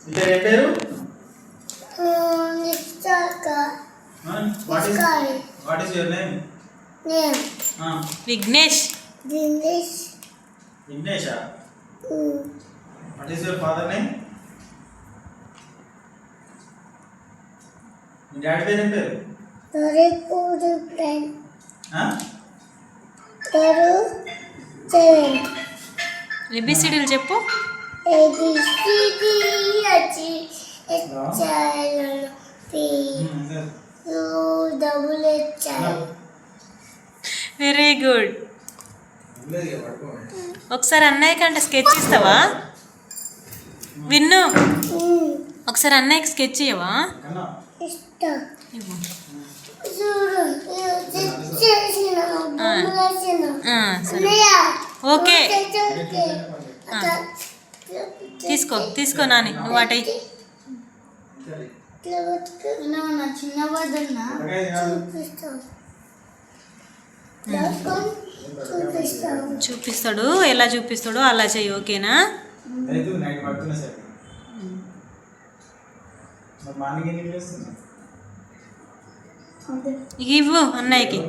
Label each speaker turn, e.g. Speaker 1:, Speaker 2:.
Speaker 1: ఇతని ఏం పేరు? What is your name?
Speaker 2: Vignesh.
Speaker 1: Vignesha. What is your father name? Me daddy పేరు ఏం పేరు?
Speaker 2: ఏబిసిడీలు చెప్పు. Very good. ఒకసారి అన్నయ్య కంటే స్కెచ్ ఇస్తావా? విన్ను, ఒకసారి అన్నయ్యకి స్కెచ్ ఇవ్వవా? ఓకే, తీసుకో తీసుకో నాని, నువ్వు అటై. చూపిస్తాడు, ఎలా చూపిస్తాడో అలా చెయ్యి. ఓకేనా? ఇవ్వు అన్నయ్యకి.